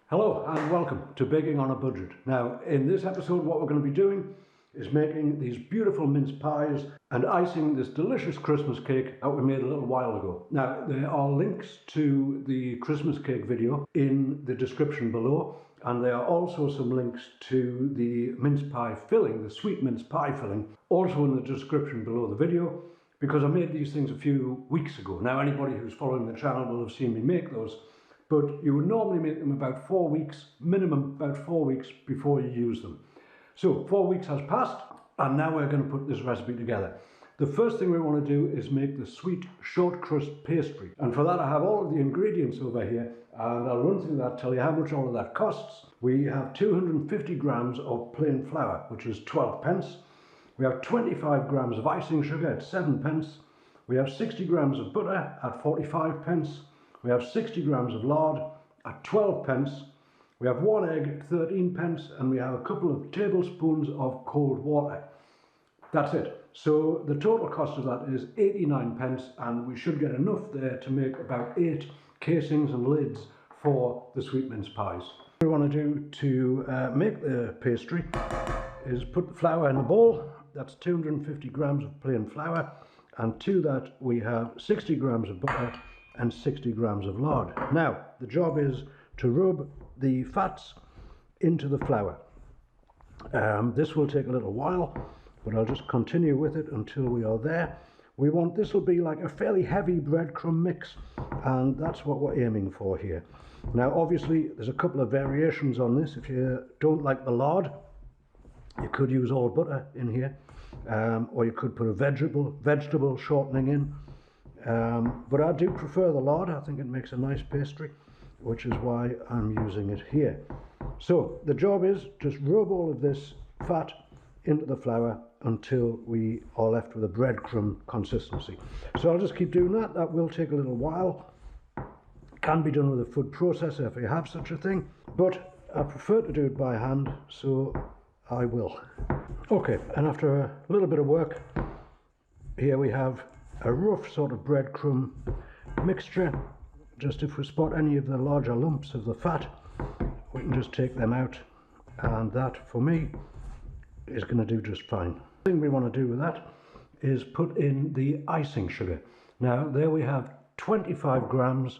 Hello and welcome to Baking on a Budget. Now in this episode what we're going to be doing is making these beautiful mince pies and icing this delicious Christmas cake that we made a little while ago. Now there are links to the Christmas cake video in the description below, and there are also some links to the mince pie filling, the sweet mince pie filling, also in the description below the video, because I made these things a few weeks ago. Now anybody who's following the channel will have seen me make those, but you would normally make them about 4 weeks, minimum about 4 weeks before you use them. So 4 weeks has passed, and now we're going to put this recipe together. The first thing we want to do is make the sweet short crust pastry. And for that I have all of the ingredients over here, and I'll run through that, tell you how much all of that costs. We have 250 grams of plain flour, which is 12 pence. We have 25 grams of icing sugar at 7 pence. We have 60 grams of butter at 45 pence. We have 60 grams of lard at 12 pence. We have 1 egg at 13 pence, and we have a couple of tablespoons of cold water. That's it. So the total cost of that is 89 pence, and we should get enough there to make about 8 casings and lids for the sweet mince pies. What we want to do to make the pastry is put the flour in the bowl. That's 250 grams of plain flour, and to that we have 60 grams of butter and 60 grams of lard. Now the job is to rub the fats into the flour. This will take a little while, but I'll just continue with it until we are there. This will be like a fairly heavy breadcrumb mix, and that's what we're aiming for here. Now obviously there's a couple of variations on this. If you don't like the lard, you could use all butter in here, or you could put a vegetable shortening in. But I do prefer the lard. I think it makes a nice pastry, which is why I'm using it here. So the job is just rub all of this fat into the flour until we are left with a breadcrumb consistency. So I'll just keep doing that. That will take a little while. Can be done with a food processor if you have such a thing, but I prefer to do it by hand, so I will. Okay, and after a little bit of work, here we have a rough sort of breadcrumb mixture. Just if we spot any of the larger lumps of the fat, we can just take them out, and that for me is going to do just fine. The thing we want to do with that is put in the icing sugar. Now there we have 25 grams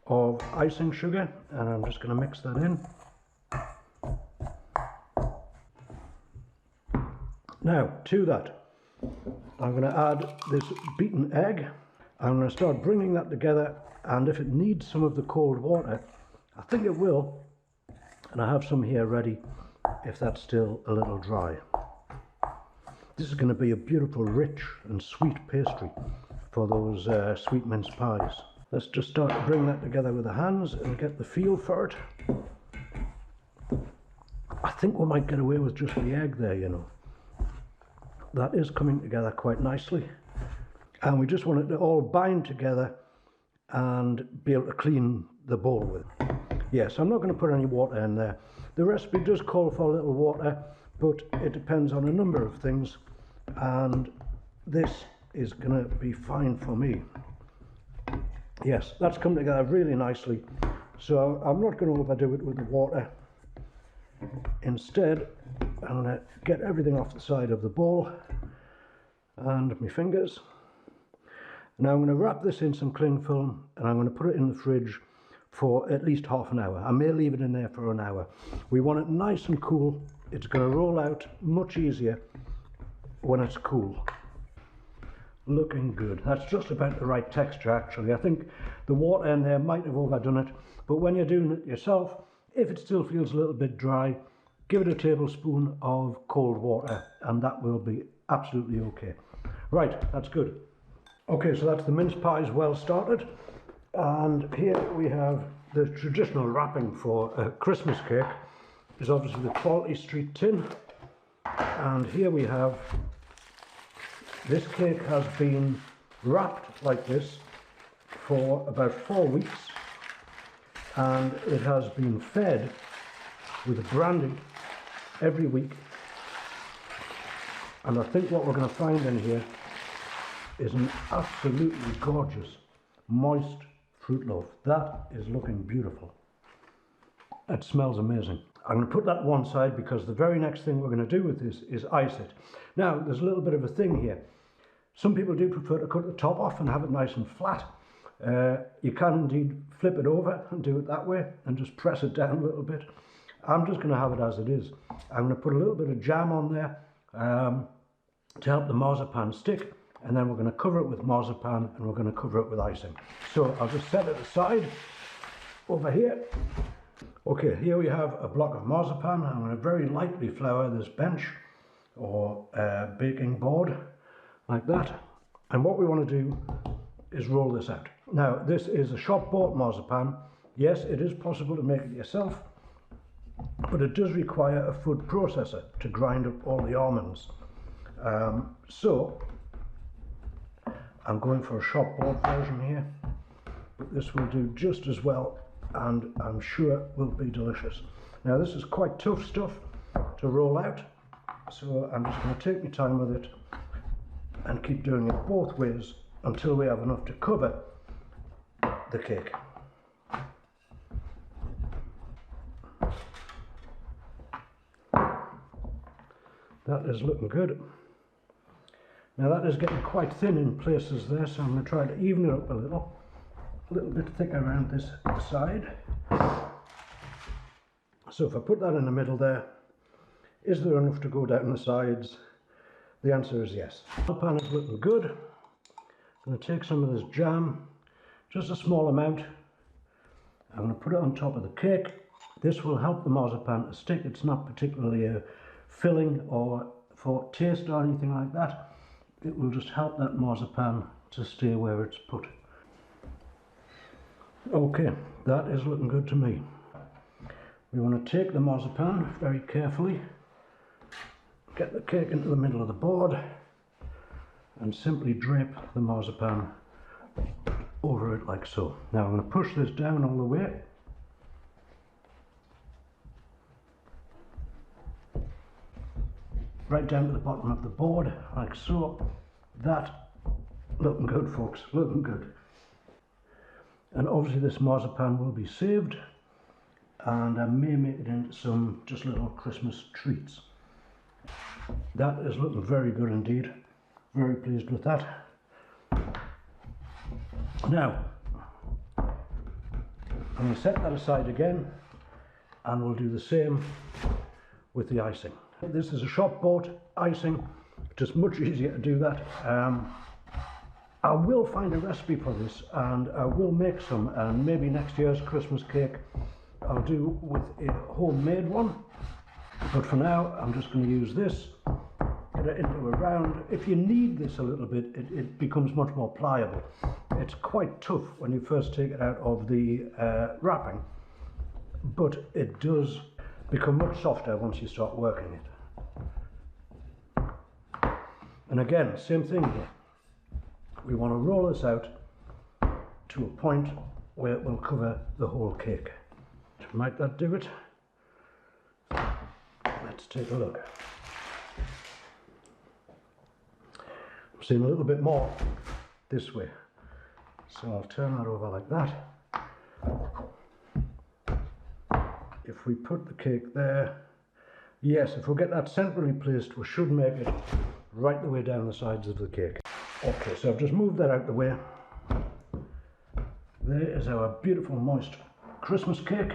of icing sugar, and I'm just going to mix that in. Now to that I'm going to add this beaten egg. I'm going to start bringing that together, and if it needs some of the cold water, I think it will, and I have some here ready if that's still a little dry. This is going to be a beautiful, rich and sweet pastry for those sweet mince pies. Let's just start to bring that together with the hands and get the feel for it. I think we might get away with just the egg there, you know. That is coming together quite nicely, and we just want it to all bind together and be able to clean the bowl with. Yes, I'm not going to put any water in there. The recipe does call for a little water, but it depends on a number of things, and this is going to be fine for me. Yes, that's come together really nicely, so I'm not going to overdo it with the water. Instead, I'm going to get everything off the side of the bowl and my fingers. Now I'm going to wrap this in some cling film, and I'm going to put it in the fridge for at least half an hour. I may leave it in there for an hour. We want it nice and cool. It's going to roll out much easier when it's cool. Looking good. That's just about the right texture actually. I think the water in there might have overdone it, but when you're doing it yourself, if it still feels a little bit dry, give it a tablespoon of cold water, and that will be absolutely okay. Right, that's good. Okay, so that's the mince pies well started, and here we have the traditional wrapping for a Christmas cake. Is obviously the Quality Street tin, and here we have, this cake has been wrapped like this for about 4 weeks, and it has been fed with brandy every week. And I think what we're going to find in here is an absolutely gorgeous moist fruit loaf. That is looking beautiful. It smells amazing. I'm going to put that to one side because the very next thing we're going to do with this is ice it. Now, there's a little bit of a thing here. Some people do prefer to cut the top off and have it nice and flat. You can indeed flip it over and do it that way and just press it down a little bit. I'm just going to have it as it is. I'm going to put a little bit of jam on there to help the marzipan stick, and then we're going to cover it with marzipan and we're going to cover it with icing. So I'll just set it aside over here. Okay, here we have a block of marzipan. I'm going to very lightly flour this bench or baking board like that. And what we want to do is roll this out. Now, this is a shop-bought marzipan. Yes, it is possible to make it yourself, but it does require a food processor to grind up all the almonds. So I'm going for a shop-bought version here, but this will do just as well, and I'm sure will be delicious. Now, this is quite tough stuff to roll out, so I'm just going to take my time with it and keep doing it both ways until we have enough to cover the cake. That is looking good. Now that is getting quite thin in places there, so I'm going to try to even it up a little bit thicker around this side. So if I put that in the middle there, is there enough to go down the sides? The answer is yes. The pan is looking good. I'm going to take some of this jam, just a small amount. I'm going to put it on top of the cake. This will help the marzipan to stick. It's not particularly filling or for taste or anything like that. It will just help that marzipan to stay where it's put. Okay, that is looking good to me. We want to take the marzipan very carefully, get the cake into the middle of the board, and simply drape the marzipan over it like so. Now I'm going to push this down all the way. Right down to the bottom of the board, like so. That, looking good folks, looking good. And obviously this marzipan will be saved, and I may make it into some just little Christmas treats. That is looking very good indeed. Very pleased with that. Now, I'm going to set that aside again, and we'll do the same with the icing. This is a shop-bought icing, just much easier to do that. I will find a recipe for this, and I will make some, and maybe next year's Christmas cake I'll do with a homemade one. But for now, I'm just going to use this, get it into a round. If you knead this a little bit, it becomes much more pliable. It's quite tough when you first take it out of the wrapping, but it does become much softer once you start working it. And again, same thing here. We want to roll this out to a point where it will cover the whole cake. Might that do it? Let's take a look. I'm seeing a little bit more this way. So I'll turn that over like that. If we put the cake there, yes, if we get that centrally placed, we should make it right the way down the sides of the cake. Okay, so I've just moved that out the way. There is our beautiful moist Christmas cake,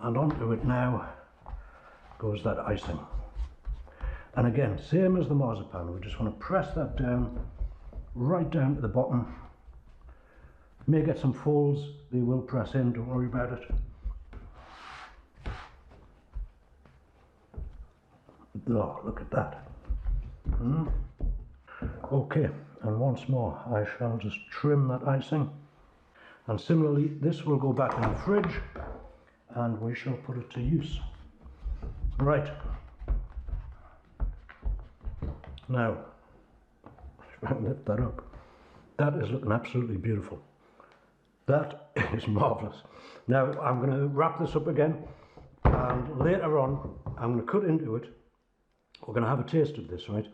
and onto it now goes that icing. And again, same as the marzipan, we just want to press that down, right down to the bottom. May get some folds, they will press in, don't worry about it. Oh, look at that. Okay, and once more I shall just trim that icing, and similarly this will go back in the fridge and we shall put it to use. Right, now if I can lift that up, that is looking absolutely beautiful. That is marvellous. Now I'm going to wrap this up again, and later on I'm going to cut into it. We're going to have a taste of this, right?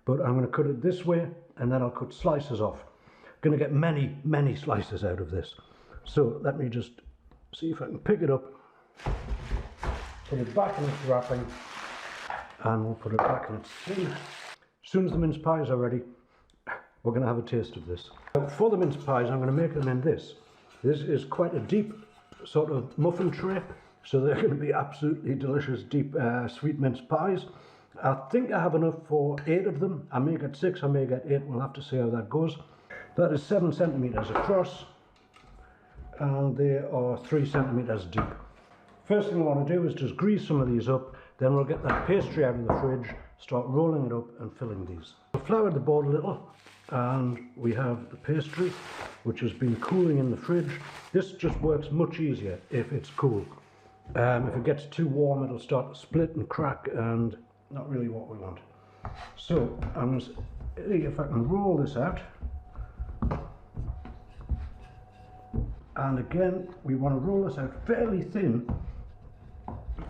But I'm going to cut it this way, and then I'll cut slices off. I'm going to get many, many slices out of this. So let me just see if I can pick it up, put it back in its wrapping, and we'll put it back in its tin. As soon as the mince pies are ready, we're going to have a taste of this. For the mince pies, I'm going to make them in this. This is quite a deep sort of muffin tray, so they're going to be absolutely delicious, deep sweet mince pies. I think I have enough for 8 of them. I may get 6, I may get 8, we'll have to see how that goes. That is 7 centimetres across, and they are 3 centimetres deep. First thing I want to do is just grease some of these up, then we'll get that pastry out of the fridge, start rolling it up and filling these. I've floured the board a little, and we have the pastry, which has been cooling in the fridge. This just works much easier if it's cool. If it gets too warm, it'll start to split and crack, and not really what we want. So I'm going to see if I can roll this out. And again, we want to roll this out fairly thin.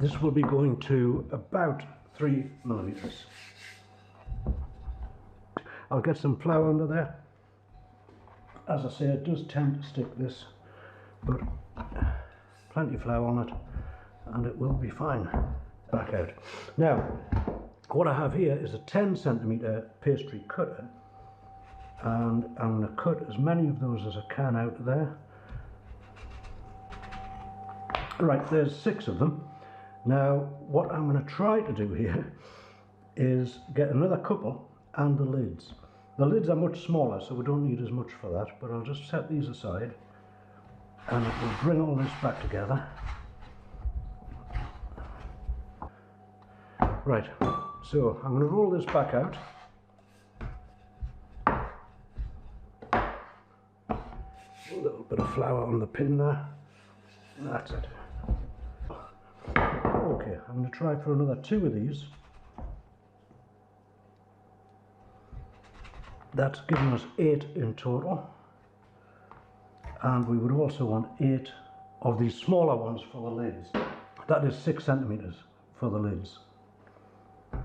This will be going to about 3 millimeters. I'll get some flour under there. As I say, it does tend to stick this, but plenty of flour on it, and it will be fine. Back out. Now, what I have here is a 10 centimeter pastry cutter, and I'm going to cut as many of those as I can out of there. Right, there's 6 of them. Now, what I'm going to try to do here is get another couple and the lids. The lids are much smaller, so we don't need as much for that, but I'll just set these aside, and it will bring all this back together. Right, so I'm going to roll this back out. A little bit of flour on the pin there. That's it. Okay, I'm going to try for another 2 of these. That's giving us 8 in total. And we would also want 8 of these smaller ones for the lids. That is 6 centimeters for the lids.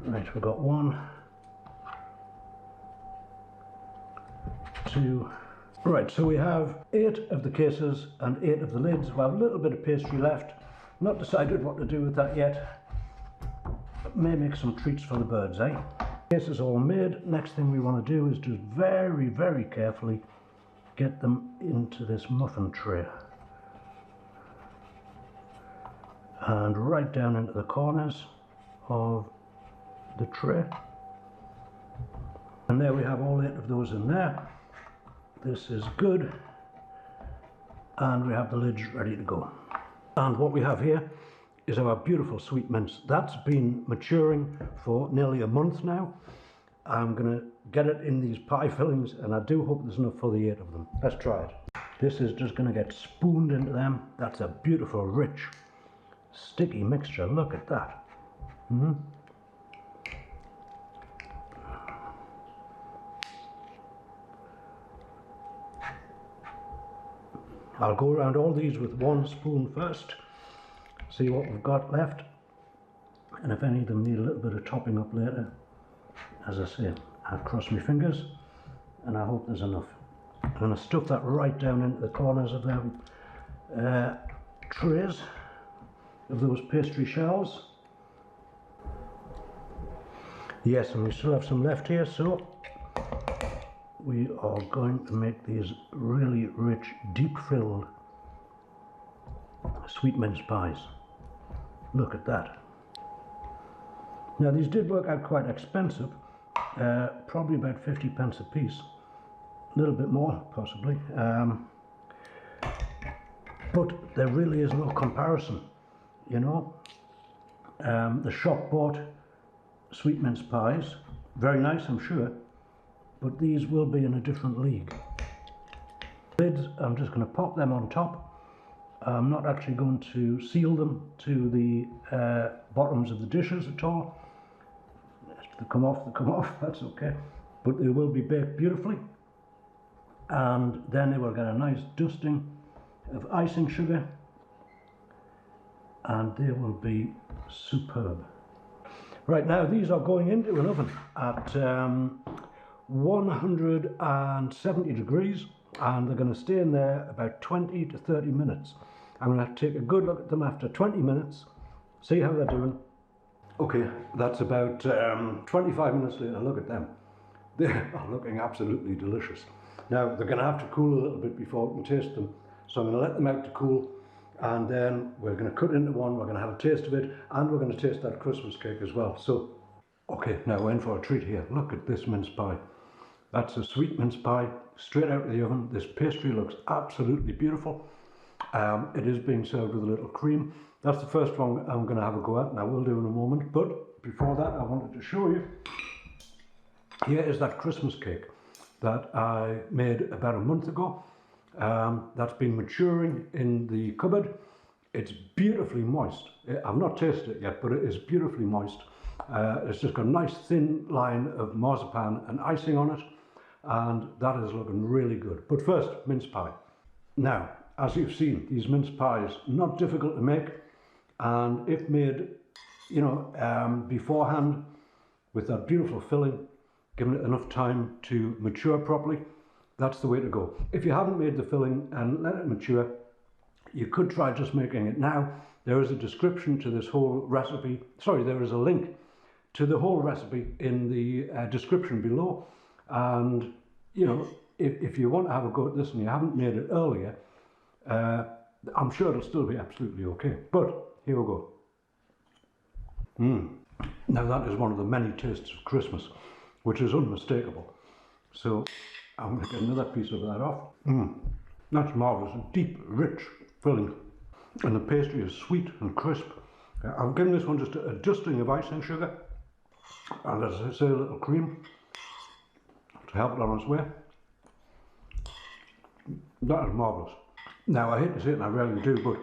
Right, we've got 1, 2. Right, so we have 8 of the cases and 8 of the lids. We have a little bit of pastry left. Not decided what to do with that yet. May make some treats for the birds, eh? Case is all made. Next thing we want to do is just very, very carefully get them into this muffin tray. And right down into the corners of the tray. And there we have all 8 of those in there. This is good. And we have the lids ready to go. And what we have here is our beautiful sweet mince. That's been maturing for nearly a month now. I'm going to get it in these pie fillings, and I do hope there's enough for the 8 of them. Let's try it. This is just going to get spooned into them. That's a beautiful, rich, sticky mixture. Look at that. I'll go around all these with 1 spoon first, see what we've got left, and if any of them need a little bit of topping up later, as I say, I've crossed my fingers and I hope there's enough. I'm going to stuff that right down into the corners of them trays of those pastry shells. Yes, and we still have some left here, so we are going to make these really rich, deep-filled sweet mince pies. Look at that. Now, these did work out quite expensive, probably about 50 pence a piece, a little bit more possibly, but there really is no comparison, you know. The shop bought sweet mince pies, very nice I'm sure, but these will be in a different league. Lids, I'm just going to pop them on top. I'm not actually going to seal them to the bottoms of the dishes at all. If they come off, that's okay. But they will be baked beautifully, and then they will get a nice dusting of icing sugar, and they will be superb. Right, now these are going into an oven at 170 degrees, and they're going to stay in there about 20 to 30 minutes. I'm going to take a good look at them after 20 minutes, see how they're doing. Okay, that's about 25 minutes later. Look at them. They are looking absolutely delicious. Now, they're going to have to cool a little bit before we can taste them. So I'm going to let them out to cool, and then we're going to cut into one, we're going to have a taste of it, and we're going to taste that Christmas cake as well. So, okay, now we're in for a treat here. Look at this mince pie. That's a sweet mince pie, straight out of the oven. This pastry looks absolutely beautiful. It is being served with a little cream. That's the first one I'm going to have a go at, and I will do in a moment. But before that, I wanted to show you. Here is that Christmas cake that I made about a month ago. That's been maturing in the cupboard. It's beautifully moist. I've not tasted it yet, but it is beautifully moist. It's just got a nice thin line of marzipan and icing on it, and that is looking really good. But first, mince pie. Now, as you've seen, these mince pies, not difficult to make, and if made, you know, beforehand with that beautiful filling, given it enough time to mature properly, that's the way to go. If you haven't made the filling and let it mature, you could try just making it now. There is a description to this whole recipe. Sorry, there is a link to the whole recipe in the description below. And, you know, if you want to have a go at this and you haven't made it earlier, I'm sure it'll still be absolutely okay. But here we go. Now that is one of the many tastes of Christmas, which is unmistakable. So I'm going to get another piece of that off. That's marvellous. A deep, rich filling. And the pastry is sweet and crisp. I've given this one just a dusting of icing sugar. And as I say, a little cream to help it on its way. That is marvellous. Now, I hate to say it, and I rarely do, but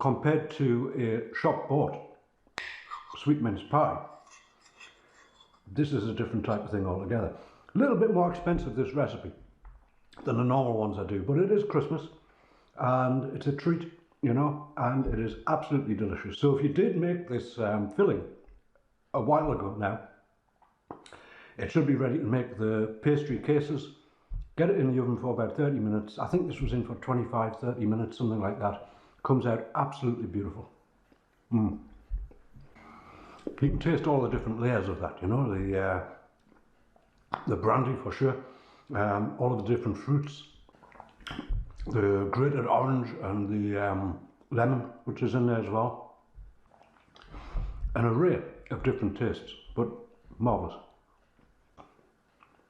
compared to a shop-bought sweet mince pie, this is a different type of thing altogether. A little bit more expensive, this recipe, than the normal ones I do, but it is Christmas and it's a treat, you know, and it is absolutely delicious. So if you did make this filling a while ago now, it should be ready to make the pastry cases. Get it in the oven for about 30 minutes. I think this was in for 25-30 minutes, something like that. Comes out absolutely beautiful. You can taste all the different layers of that, you know, the brandy for sure, all of the different fruits, the grated orange and the lemon, which is in there as well. An array of different tastes, but marvellous.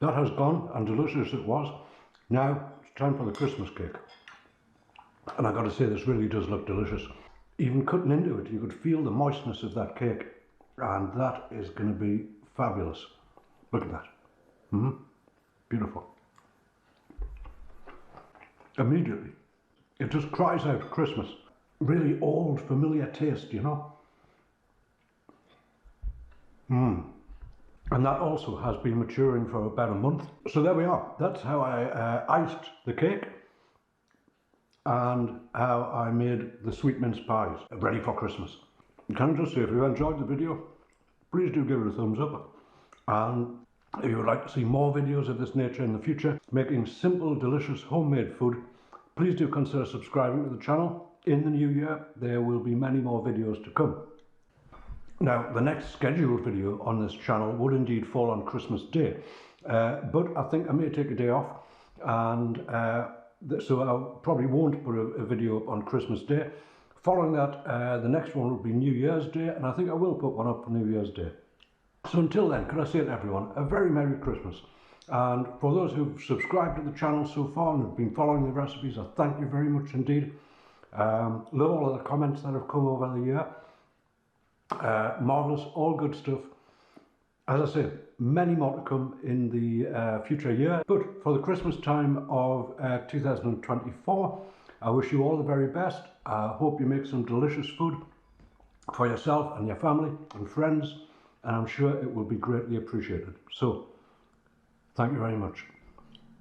That has gone, and delicious it was. Now it's time for the Christmas cake. And I've got to say, this really does look delicious. Even cutting into it, you could feel the moistness of that cake. And that is going to be fabulous. Look at that. Beautiful. Immediately, it just cries out Christmas. Really old, familiar taste, you know. And that also has been maturing for about a month. So there we are. That's how I iced the cake and how I made the sweet mince pies ready for Christmas. Can I just say, if you enjoyed the video, please do give it a thumbs up. And if you would like to see more videos of this nature in the future, making simple, delicious, homemade food, please do consider subscribing to the channel. In the new year, there will be many more videos to come. Now, the next scheduled video on this channel would indeed fall on Christmas Day, but I think I may take a day off, and so I probably won't put a video up on Christmas Day. Following that, the next one will be New Year's Day, and I think I will put one up for New Year's Day. So until then, could I say to everyone, a very Merry Christmas. And for those who've subscribed to the channel so far and have been following the recipes, I thank you very much indeed. Love all of the comments that have come over the year. Marvellous, all good stuff. As I said, many more to come in the future year. But for the Christmas time of 2024, I wish you all the very best. I hope you make some delicious food for yourself and your family and friends, and I'm sure it will be greatly appreciated. So, thank you very much.